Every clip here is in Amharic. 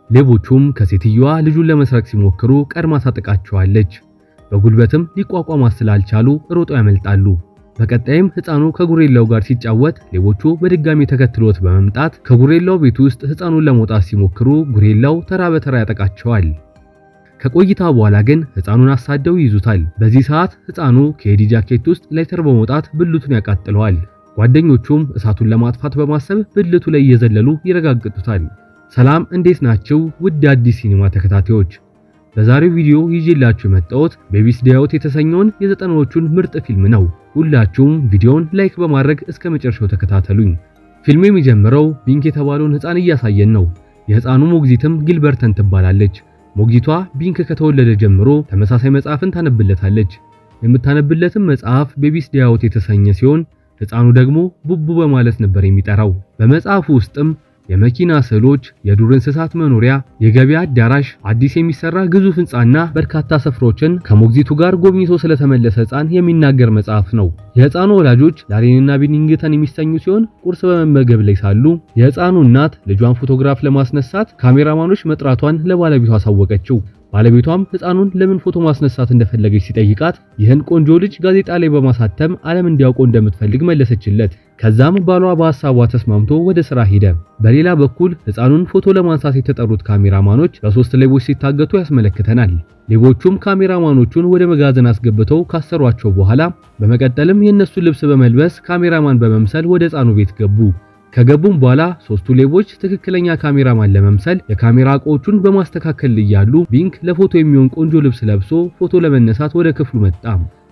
ሌቦቹም ከሴትየዋ ልጁን ለመስረቅ ሲሞክሩ ቀድማ ታጠቃቸዋለች። በጉልበትም ሊቋቋሟት ስላልቻሉ ሮጠው ያመልጣሉ። በቀጣይም ሕፃኑ ከጉሬላው ጋር ሲጫወት ሌቦቹ በድጋሚ ተከትሎት በመምጣት ከጉሬላው ቤት ውስጥ ሕፃኑን ለመውጣት ሲሞክሩ ጉሬላው ተራ በተራ ያጠቃቸዋል። ከቆይታ በኋላ ግን ሕፃኑን አሳደው ይይዙታል። በዚህ ሰዓት ሕፃኑ ከኤዲ ጃኬት ውስጥ ላይተር በመውጣት ብልቱን ያቃጥለዋል። ጓደኞቹም እሳቱን ለማጥፋት በማሰብ ብልቱ ላይ እየዘለሉ ይረጋግጡታል። ሰላም እንዴት ናችሁ ውድ አዲስ ሲኒማ ተከታታዮች? በዛሬው ቪዲዮ ይዤላችሁ የመጣሁት ቤቢስ ዴይ አውት የተሰኘውን የ90ዎቹን ምርጥ ፊልም ነው። ሁላችሁም ቪዲዮውን ላይክ በማድረግ እስከ መጨረሻው ተከታተሉኝ። ፊልሙ የሚጀምረው ቢንክ የተባለውን ሕፃን እያሳየን ነው። የሕፃኑ ሞግዚትም ጊልበርተን ትባላለች። ሞግዚቷ ቢንክ ከተወለደ ጀምሮ ተመሳሳይ መጽሐፍን ታነብለታለች። የምታነብለትም መጽሐፍ ቤቢስ ዴይ አውት የተሰኘ ሲሆን ሕፃኑ ደግሞ ቡቡ በማለት ነበር የሚጠራው። በመጽሐፉ ውስጥም የመኪና ስዕሎች፣ የዱር እንስሳት መኖሪያ፣ የገበያ አዳራሽ፣ አዲስ የሚሰራ ግዙፍ ሕንጻና በርካታ ስፍሮችን ከሞግዚቱ ጋር ጎብኝቶ ስለተመለሰ ሕፃን የሚናገር መጽሐፍ ነው። የሕፃኑ ወላጆች ላሬንና ቢኒንግተን የሚሰኙ ሲሆን ቁርስ በመመገብ ላይ ሳሉ የሕፃኑ እናት ልጇን ፎቶግራፍ ለማስነሳት ካሜራማኖች መጥራቷን ለባለቤቷ አሳወቀችው። ባለቤቷም ሕፃኑን ለምን ፎቶ ማስነሳት እንደፈለገች ሲጠይቃት ይህን ቆንጆ ልጅ ጋዜጣ ላይ በማሳተም ዓለም እንዲያውቀው እንደምትፈልግ መለሰችለት። ከዛም ባሏ በሐሳቧ ተስማምቶ ወደ ሥራ ሄደ። በሌላ በኩል ሕፃኑን ፎቶ ለማንሳት የተጠሩት ካሜራማኖች በሶስት ሌቦች ሲታገቱ ያስመለክተናል። ሌቦቹም ካሜራማኖቹን ወደ መጋዘን አስገብተው ካሰሯቸው በኋላ በመቀጠልም የእነሱን ልብስ በመልበስ ካሜራማን በመምሰል ወደ ሕፃኑ ቤት ገቡ። ከገቡም በኋላ ሶስቱ ሌቦች ትክክለኛ ካሜራማን ለመምሰል የካሜራ እቃዎቹን በማስተካከል እያሉ ቢንክ ለፎቶ የሚሆን ቆንጆ ልብስ ለብሶ ፎቶ ለመነሳት ወደ ክፍሉ መጣ።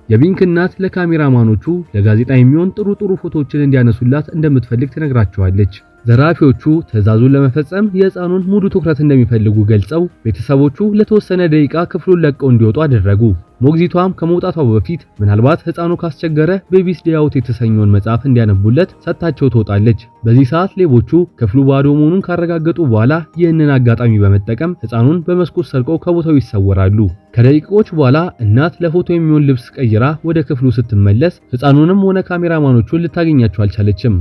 የቢንክ እናት ለካሜራማኖቹ ለጋዜጣ የሚሆን ጥሩ ፎቶዎችን እንዲያነሱላት እንደምትፈልግ ትነግራቸዋለች። ዘራፊዎቹ ትዕዛዙን ለመፈጸም የሕፃኑን ሙሉ ትኩረት እንደሚፈልጉ ገልጸው ቤተሰቦቹ ለተወሰነ ደቂቃ ክፍሉን ለቀው እንዲወጡ አደረጉ። ሞግዚቷም ከመውጣቷ በፊት ምናልባት ሕፃኑ ካስቸገረ ቤቢስ ዴይ አውት የተሰኘውን መጽሐፍ እንዲያነቡለት ሰጥታቸው ትወጣለች። በዚህ ሰዓት ሌቦቹ ክፍሉ ባዶ መሆኑን ካረጋገጡ በኋላ ይህንን አጋጣሚ በመጠቀም ሕፃኑን በመስኮት ሰርቀው ከቦታው ይሰወራሉ። ከደቂቃዎች በኋላ እናት ለፎቶ የሚሆን ልብስ ቀይራ ወደ ክፍሉ ስትመለስ ሕፃኑንም ሆነ ካሜራማኖቹን ልታገኛቸው አልቻለችም።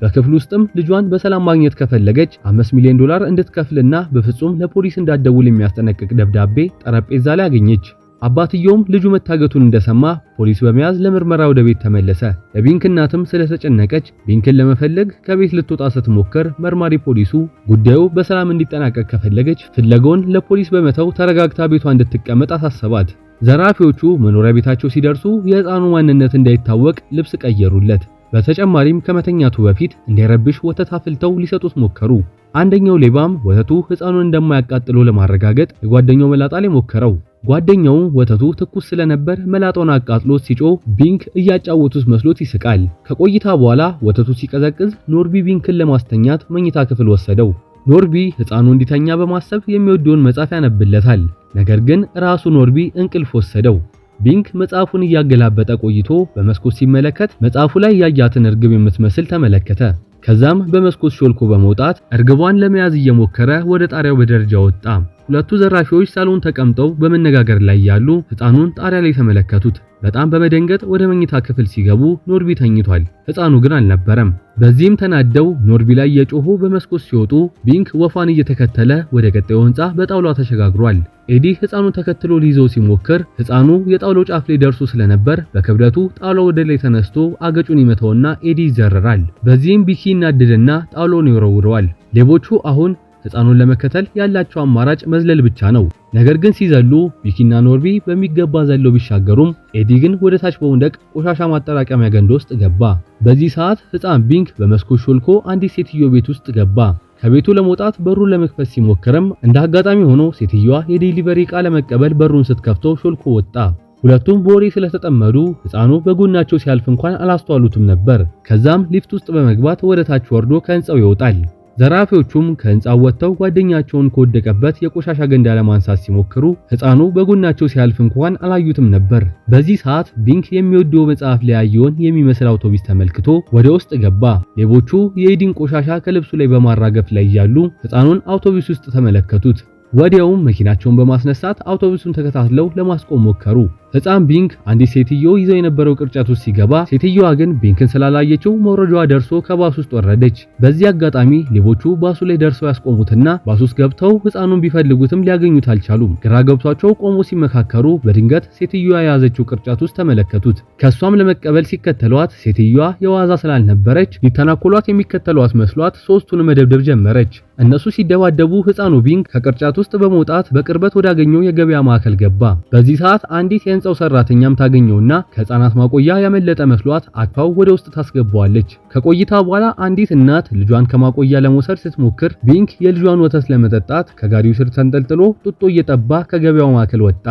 በክፍሉ ውስጥም ልጇን በሰላም ማግኘት ከፈለገች $5 ሚሊዮን እንድትከፍልና በፍጹም ለፖሊስ እንዳትደውል የሚያስጠነቅቅ ደብዳቤ ጠረጴዛ ላይ አገኘች። አባትየውም ልጁ መታገቱን እንደሰማ ፖሊስ በመያዝ ለምርመራ ወደ ቤት ተመለሰ። የቢንክ እናትም ስለተጨነቀች ቢንክን ለመፈለግ ከቤት ልትወጣ ስትሞክር መርማሪ ፖሊሱ ጉዳዩ በሰላም እንዲጠናቀቅ ከፈለገች ፍለጋውን ለፖሊስ በመተው ተረጋግታ ቤቷ እንድትቀመጥ አሳሰባት። ዘራፊዎቹ መኖሪያ ቤታቸው ሲደርሱ የሕፃኑ ማንነት እንዳይታወቅ ልብስ ቀየሩለት። በተጨማሪም ከመተኛቱ በፊት እንዳይረብሽ ወተት አፍልተው ሊሰጡት ሞከሩ። አንደኛው ሌባም ወተቱ ሕፃኑን እንደማያቃጥለው ለማረጋገጥ የጓደኛው መላጣ ላይ ሞከረው። ጓደኛው ወተቱ ትኩስ ስለነበር መላጣውን አቃጥሎት ሲጮህ ቢንክ እያጫወቱት መስሎት ይስቃል። ከቆይታ በኋላ ወተቱ ሲቀዘቅዝ ኖርቢ ቢንክን ለማስተኛት መኝታ ክፍል ወሰደው። ኖርቢ ሕፃኑ እንዲተኛ በማሰብ የሚወደውን መጽሐፍ ያነብለታል። ነገር ግን ራሱ ኖርቢ እንቅልፍ ወሰደው። ቢንክ መጽሐፉን እያገላበጠ ቆይቶ በመስኮት ሲመለከት መጽሐፉ ላይ ያያትን እርግብ የምትመስል ተመለከተ። ከዛም በመስኮት ሾልኮ በመውጣት እርግቧን ለመያዝ እየሞከረ ወደ ጣሪያው በደረጃ ወጣ። ሁለቱ ዘራፊዎች ሳሎን ተቀምጠው በመነጋገር ላይ ያሉ ሕፃኑን ጣሪያ ላይ ተመለከቱት። በጣም በመደንገጥ ወደ መኝታ ክፍል ሲገቡ ኖርቢ ተኝቷል። ሕፃኑ ግን አልነበረም። በዚህም ተናደው ኖርቢ ላይ የጮሁ በመስኮት ሲወጡ ቢንክ ወፋን እየተከተለ ወደ ቀጣዩ ሕንጻ በጣውላ ተሸጋግሯል። ኤዲ ሕፃኑን ተከትሎ ሊይዘው ሲሞክር ሕፃኑ የጣውላው ጫፍ ላይ ደርሶ ስለነበር በክብደቱ ጣውላው ወደ ላይ ተነስቶ አገጩን ይመታውና ኤዲ ይዘረራል። በዚህም ቢኪ ይናደድና ጣውላውን ይወረውረዋል። ሌቦቹ አሁን ሕፃኑን ለመከተል ያላቸው አማራጭ መዝለል ብቻ ነው። ነገር ግን ሲዘሉ ቢኪና ኖርቢ በሚገባ ዘለው ቢሻገሩም ኤዲ ግን ወደ ታች በመውደቅ ቆሻሻ ማጠራቀሚያ ገንዳ ውስጥ ገባ። በዚህ ሰዓት ሕፃን ቢንክ በመስኮት ሾልኮ አንዲት ሴትዮ ቤት ውስጥ ገባ። ከቤቱ ለመውጣት በሩን ለመክፈት ሲሞክርም እንደ አጋጣሚ ሆኖ ሴትዮዋ የዴሊቨሪ ዕቃ ለመቀበል በሩን ስትከፍተው ሾልኮ ወጣ። ሁለቱም በወሬ ስለተጠመዱ ሕፃኑ በጎናቸው ሲያልፍ እንኳን አላስተዋሉትም ነበር። ከዛም ሊፍት ውስጥ በመግባት ወደ ታች ወርዶ ከህንጻው ይወጣል። ዘራፊዎቹም ከህንጻው ወጥተው ጓደኛቸውን ከወደቀበት የቆሻሻ ገንዳ ለማንሳት ሲሞክሩ ሕፃኑ በጎናቸው ሲያልፍ እንኳን አላዩትም ነበር። በዚህ ሰዓት ቢንክ የሚወደው መጽሐፍ ላይ ያየውን የሚመስል አውቶቡስ ተመልክቶ ወደ ውስጥ ገባ። ሌቦቹ የኤዲን ቆሻሻ ከልብሱ ላይ በማራገፍ ላይ ያሉ ሕፃኑን አውቶቡስ ውስጥ ተመለከቱት። ወዲያውም መኪናቸውን በማስነሳት አውቶቡሱን ተከታትለው ለማስቆም ሞከሩ። ህፃን ቢንክ አንዲት ሴትዮ ይዘው የነበረው ቅርጫት ውስጥ ሲገባ ሴትዮዋ ግን ቢንክን ስላላየችው መውረጃዋ ደርሶ ከባስ ውስጥ ወረደች። በዚህ አጋጣሚ ሌቦቹ ባሱ ላይ ደርሰው ያስቆሙትና ባሱ ውስጥ ገብተው ህፃኑን ቢፈልጉትም ሊያገኙት አልቻሉም። ግራ ገብቷቸው ቆሞ ሲመካከሩ በድንገት ሴትዮዋ የያዘችው ቅርጫት ውስጥ ተመለከቱት። ከሷም ለመቀበል ሲከተሏት ሴትዮዋ የዋዛ ስላልነበረች ሊተናኮሏት የሚከተሏት መስሏት ሶስቱን መደብደብ ጀመረች። እነሱ ሲደባደቡ ህፃኑ ቢንክ ከቅርጫት ውስጥ በመውጣት በቅርበት ወዳገኘው የገበያ ማዕከል ገባ። በዚህ ሰዓት አንዲት የህንጻው ሰራተኛም ታገኘውና ከህፃናት ማቆያ ያመለጠ መስሏት አቅፋው ወደ ውስጥ ታስገባዋለች። ከቆይታ በኋላ አንዲት እናት ልጇን ከማቆያ ለመውሰድ ስትሞክር ቢንክ የልጇን ወተት ለመጠጣት ከጋሪው ስር ተንጠልጥሎ ጡጦ እየጠባ ከገበያው ማዕከል ወጣ።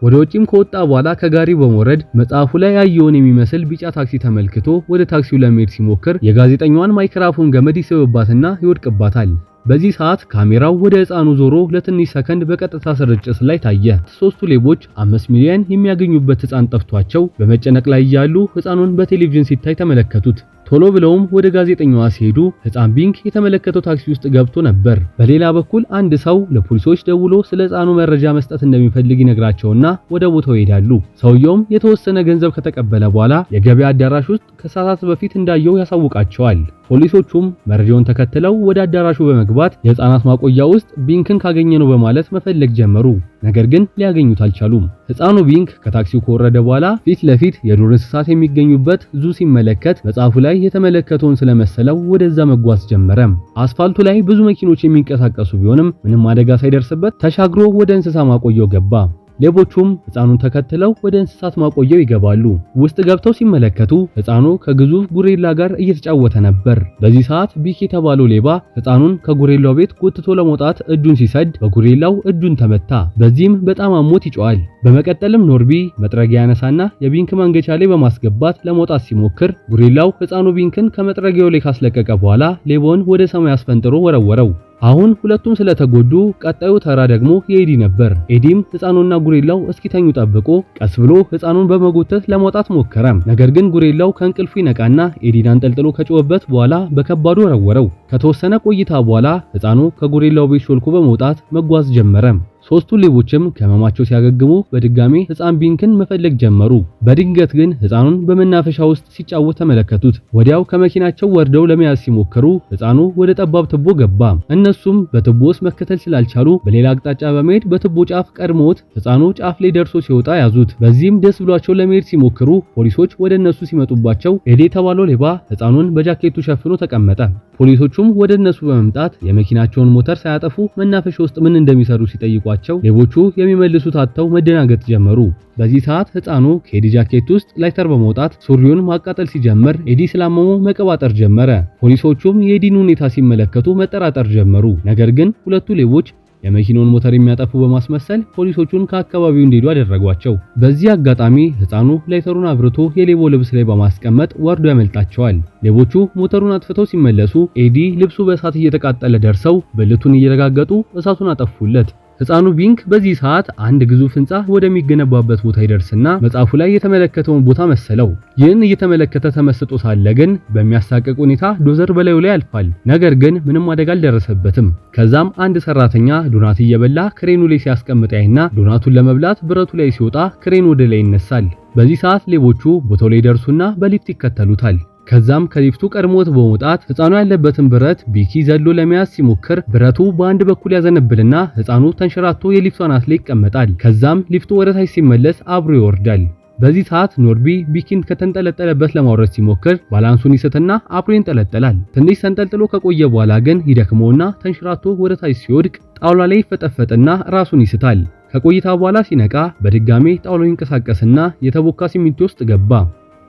ወደ ውጪም ከወጣ በኋላ ከጋሪው በመውረድ መጽሐፉ ላይ ያየውን የሚመስል ቢጫ ታክሲ ተመልክቶ ወደ ታክሲው ለመሄድ ሲሞክር የጋዜጠኛዋን ማይክሮፎን ገመድ ይስብባትና ይወድቅባታል። በዚህ ሰዓት ካሜራው ወደ ህፃኑ ዞሮ ለትንሽ ሰከንድ በቀጥታ ስርጭት ላይ ታየ። ሶስቱ ሌቦች 5 ሚሊዮን የሚያገኙበት ህፃን ጠፍቷቸው በመጨነቅ ላይ እያሉ ህፃኑን በቴሌቪዥን ሲታይ ተመለከቱት። ቶሎ ብለውም ወደ ጋዜጠኛዋ ሲሄዱ ህፃን ቢንክ የተመለከተው ታክሲ ውስጥ ገብቶ ነበር። በሌላ በኩል አንድ ሰው ለፖሊሶች ደውሎ ስለ ህፃኑ መረጃ መስጠት እንደሚፈልግ ይነግራቸውና ወደ ቦታው ይሄዳሉ። ሰውየውም የተወሰነ ገንዘብ ከተቀበለ በኋላ የገበያ አዳራሽ ውስጥ ከሰዓታት በፊት እንዳየው ያሳውቃቸዋል። ፖሊሶቹም መረጃውን ተከትለው ወደ አዳራሹ በመግባት የህፃናት ማቆያ ውስጥ ቢንክን ካገኘነው በማለት መፈለግ ጀመሩ። ነገር ግን ሊያገኙት አልቻሉም። ህፃኑ ቢንክ ከታክሲው ከወረደ በኋላ ፊት ለፊት የዱር እንስሳት የሚገኙበት ዙ ሲመለከት መጽሐፉ ላይ የተመለከተውን ስለመሰለው ወደዛ መጓዝ ጀመረ። አስፋልቱ ላይ ብዙ መኪኖች የሚንቀሳቀሱ ቢሆንም ምንም አደጋ ሳይደርስበት ተሻግሮ ወደ እንስሳ ማቆያው ገባ። ሌቦቹም ህፃኑን ተከትለው ወደ እንስሳት ማቆያው ይገባሉ። ውስጥ ገብተው ሲመለከቱ ህፃኑ ከግዙፍ ጉሬላ ጋር እየተጫወተ ነበር። በዚህ ሰዓት ቢክ የተባለው ሌባ ህፃኑን ከጉሬላው ቤት ጎትቶ ለመውጣት እጁን ሲሰድ በጉሬላው እጁን ተመታ። በዚህም በጣም አሞት ይጮሃል። በመቀጠልም ኖርቢ መጥረጊያ ያነሳና የቢንክ ማንገቻ ላይ በማስገባት ለመውጣት ሲሞክር ጉሬላው ህፃኑ ቢንክን ከመጥረጊያው ላይ ካስለቀቀ በኋላ ሌባውን ወደ ሰማይ አስፈንጥሮ ወረወረው። አሁን ሁለቱም ስለተጎዱ ቀጣዩ ተራ ደግሞ የኤዲ ነበር። ኤዲም ህፃኑና ጉሬላው እስኪተኙ ጠብቆ ቀስ ብሎ ህፃኑን በመጎተት ለመውጣት ሞከረ። ነገር ግን ጉሬላው ከእንቅልፉ ይነቃና ኤዲን አንጠልጥሎ ከጮኸበት በኋላ በከባዱ ወረወረው። ከተወሰነ ቆይታ በኋላ ህፃኑ ከጉሬላው ቤት ሾልኮ በመውጣት መጓዝ ጀመረ። ሶስቱ ሌቦችም ከህመማቸው ሲያገግሙ በድጋሚ ህፃን ቢንክን መፈለግ ጀመሩ። በድንገት ግን ህፃኑን በመናፈሻ ውስጥ ሲጫወት ተመለከቱት። ወዲያው ከመኪናቸው ወርደው ለመያዝ ሲሞክሩ ህፃኑ ወደ ጠባብ ትቦ ገባ። እነሱም በትቦ ውስጥ መከተል ስላልቻሉ በሌላ አቅጣጫ በመሄድ በትቦ ጫፍ ቀድሞት ህፃኑ ጫፍ ላይ ደርሶ ሲወጣ ያዙት። በዚህም ደስ ብሏቸው ለመሄድ ሲሞክሩ ፖሊሶች ወደ እነሱ ሲመጡባቸው ኤዲ የተባለው ሌባ ህፃኑን በጃኬቱ ሸፍኖ ተቀመጠ። ፖሊሶቹም ወደ እነሱ በመምጣት የመኪናቸውን ሞተር ሳያጠፉ መናፈሻ ውስጥ ምን እንደሚሰሩ ሲጠይቋቸው ሌቦቹ የሚመልሱት አጥተው መደናገጥ ጀመሩ። በዚህ ሰዓት ህፃኑ ከኤዲ ጃኬት ውስጥ ላይተር በመውጣት ሱሪውን ማቃጠል ሲጀምር ኤዲ ስላመመው መቀባጠር ጀመረ። ፖሊሶቹም የኤዲን ሁኔታ ሲመለከቱ መጠራጠር ጀመሩ። ነገር ግን ሁለቱ ሌቦች የመኪናውን ሞተር የሚያጠፉ በማስመሰል ፖሊሶቹን ከአካባቢው እንዲሄዱ አደረጓቸው። በዚህ አጋጣሚ ህፃኑ ላይተሩን አብርቶ የሌቦ ልብስ ላይ በማስቀመጥ ወርዶ ያመልጣቸዋል። ሌቦቹ ሞተሩን አጥፍተው ሲመለሱ ኤዲ ልብሱ በእሳት እየተቃጠለ ደርሰው ብልቱን እየረጋገጡ እሳቱን አጠፉለት። ህፃኑ ቢንክ በዚህ ሰዓት አንድ ግዙፍ ህንጻ ወደሚገነባበት ቦታ ይደርስና መጽሐፉ ላይ የተመለከተውን ቦታ መሰለው። ይህን እየተመለከተ ተመስጦ ሳለ ግን በሚያሳቅቅ ሁኔታ ዶዘር በላዩ ላይ ያልፋል። ነገር ግን ምንም አደጋ አልደረሰበትም። ከዛም አንድ ሰራተኛ ዶናት እየበላ ክሬኑ ላይ ሲያስቀምጥ ያይና ዶናቱን ለመብላት ብረቱ ላይ ሲወጣ ክሬኑ ወደ ላይ ይነሳል። በዚህ ሰዓት ሌቦቹ ቦታው ላይ ደርሱና በሊፍት ይከተሉታል። ከዛም ከሊፍቱ ቀድሞት በመውጣት ህፃኑ ያለበትን ብረት ቢኪ ዘሎ ለመያዝ ሲሞክር ብረቱ በአንድ በኩል ያዘነብልና ህፃኑ ተንሸራቶ የሊፍቱ አናት ላይ ይቀመጣል። ከዛም ሊፍቱ ወደ ታች ሲመለስ አብሮ ይወርዳል። በዚህ ሰዓት ኖርቢ ቢኪን ከተንጠለጠለበት ለማውረድ ሲሞክር ባላንሱን ይስትና አብሮ ይንጠለጠላል። ትንሽ ተንጠልጥሎ ከቆየ በኋላ ግን ይደክመውና ተንሸራቶ ወደ ታች ሲወድቅ ጣውላ ላይ ይፈጠፈጥና ራሱን ይስታል። ከቆይታ በኋላ ሲነቃ በድጋሜ ጣውላው ይንቀሳቀስና የተቦካ ሲሚንቶ ውስጥ ገባ።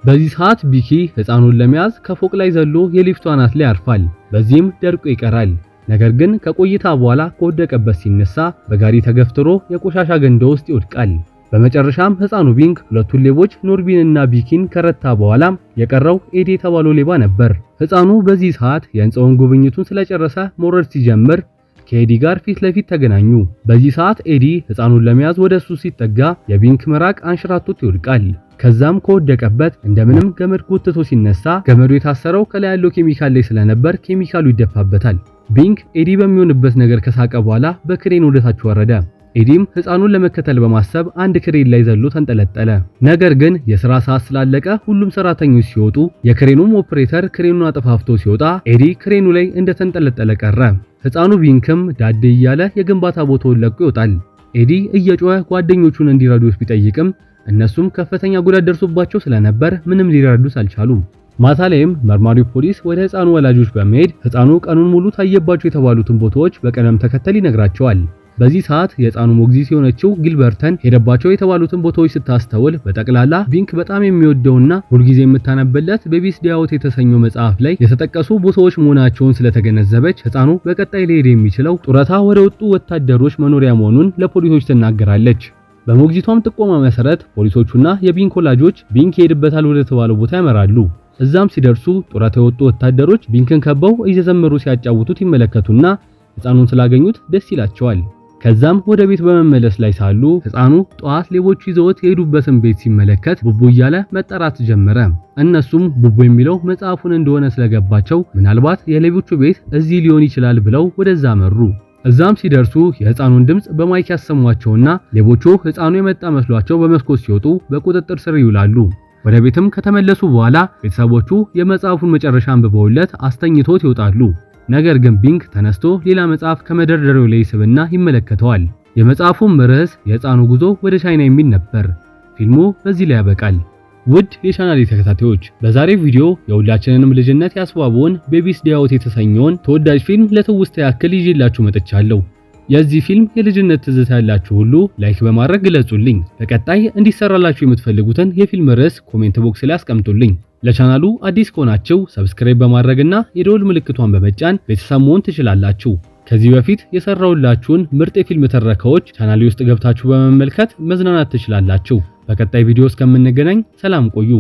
በዚህ ሰዓት ቢኪ ህፃኑን ለመያዝ ከፎቅ ላይ ዘሎ የሊፍቱ አናት ላይ ያርፋል። በዚህም ደርቆ ይቀራል። ነገር ግን ከቆይታ በኋላ ከወደቀበት ሲነሳ በጋሪ ተገፍትሮ የቆሻሻ ገንዳ ውስጥ ይወድቃል። በመጨረሻም ህፃኑ ቢንክ ሁለቱን ሌቦች ኖርቢንና ቢኪን ከረታ በኋላ የቀረው ኤዲ የተባለው ሌባ ነበር። ህፃኑ በዚህ ሰዓት የህንፃውን ጉብኝቱን ስለጨረሰ መውረድ ሲጀምር ከኤዲ ጋር ፊት ለፊት ተገናኙ። በዚህ ሰዓት ኤዲ ህፃኑን ለመያዝ ወደሱ ሲጠጋ የቢንክ መራቅ አንሽራቶት ይወድቃል። ከዛም ከወደቀበት እንደምንም ገመድ ጎትቶ ሲነሳ ገመዱ የታሰረው ከላይ ያለው ኬሚካል ላይ ስለነበር ኬሚካሉ ይደፋበታል። ቢንክ ኤዲ በሚሆንበት ነገር ከሳቀ በኋላ በክሬን ወደታች ወረደ። ኤዲም ህፃኑን ለመከተል በማሰብ አንድ ክሬን ላይ ዘሎ ተንጠለጠለ። ነገር ግን የሥራ ሰዓት ስላለቀ ሁሉም ሰራተኞች ሲወጡ የክሬኑም ኦፕሬተር ክሬኑን አጠፋፍቶ ሲወጣ ኤዲ ክሬኑ ላይ እንደተንጠለጠለ ቀረ። ህፃኑ ቢንክም ዳዴ እያለ የግንባታ ቦታውን ለቆ ይወጣል። ኤዲ እየጮኸ ጓደኞቹን እንዲረዱት ቢጠይቅም እነሱም ከፍተኛ ጉዳት ደርሶባቸው ስለነበር ምንም ሊረዱት አልቻሉም። ማታ ላይም መርማሪው ፖሊስ ወደ ህፃኑ ወላጆች በመሄድ ህፃኑ ቀኑን ሙሉ ታየባቸው የተባሉትን ቦታዎች በቀደም ተከተል ይነግራቸዋል። በዚህ ሰዓት የህፃኑ ሞግዚት የሆነችው ጊልበርተን ሄደባቸው የተባሉትን ቦታዎች ስታስተውል በጠቅላላ ቢንክ በጣም የሚወደውና ሁልጊዜ የምታነብለት ቤቢስ ዴይ አውት የተሰኘው መጽሐፍ ላይ የተጠቀሱ ቦታዎች መሆናቸውን ስለተገነዘበች ህፃኑ በቀጣይ ሊሄድ የሚችለው ጡረታ ወደ ወጡ ወታደሮች መኖሪያ መሆኑን ለፖሊሶች ትናገራለች። በሞግዚቷም ጥቆማ መሰረት ፖሊሶቹና የቢንክ ወላጆች ቢንክ ይሄድበታል ወደ ተባለው ቦታ ያመራሉ። እዛም ሲደርሱ ጡረታ የወጡ ወታደሮች ቢንክን ከበው እየዘመሩ ሲያጫውቱት ይመለከቱና ህፃኑን ስላገኙት ደስ ይላቸዋል። ከዛም ወደ ቤት በመመለስ ላይ ሳሉ ህፃኑ ጧት ሌቦቹ ይዘውት የሄዱበትን ቤት ሲመለከት ቡቡ እያለ መጠራት ጀመረ። እነሱም ቡቡ የሚለው መጽሐፉን እንደሆነ ስለገባቸው ምናልባት የሌቦቹ ቤት እዚህ ሊሆን ይችላል ብለው ወደዛ መሩ። እዛም ሲደርሱ የህፃኑን ድምጽ በማይክ ያሰሟቸውና ሌቦቹ ህፃኑ የመጣ መስሏቸው በመስኮት ሲወጡ በቁጥጥር ስር ይውላሉ። ወደ ቤትም ከተመለሱ በኋላ ቤተሰቦቹ የመጽሐፉን መጨረሻ አንብበውለት አስተኝቶት ይወጣሉ። ነገር ግን ቢንክ ተነስቶ ሌላ መጽሐፍ ከመደርደሪያው ላይ ይስብና ይመለከተዋል። የመጽሐፉም ርዕስ የህፃኑ ጉዞ ወደ ቻይና የሚል ነበር። ፊልሙ በዚህ ላይ ያበቃል። ውድ የቻናሌ ተከታታዮች በዛሬው ቪዲዮ የሁላችንንም ልጅነት ያስዋበውን ቤቢስ ዴይ አውት የተሰኘውን ተወዳጅ ፊልም ለትውስታ ያክል ይዤላችሁ መጥቻለሁ። የዚህ ፊልም የልጅነት ትዝታ ያላችሁ ሁሉ ላይክ በማድረግ ግለጹልኝ። በቀጣይ እንዲሰራላችሁ የምትፈልጉትን የፊልም ርዕስ ኮሜንት ቦክስ ላይ አስቀምጡልኝ። ለቻናሉ አዲስ ከሆናችሁ ሰብስክራይብ በማድረግና የደወል ምልክቷን በመጫን ቤተሰብ መሆን ትችላላችሁ። ከዚህ በፊት የሰራሁላችሁን ምርጥ የፊልም ትረካዎች ቻናሌ ውስጥ ገብታችሁ በመመልከት መዝናናት ትችላላችሁ። በቀጣይ ቪዲዮ እስከምንገናኝ ሰላም ቆዩ።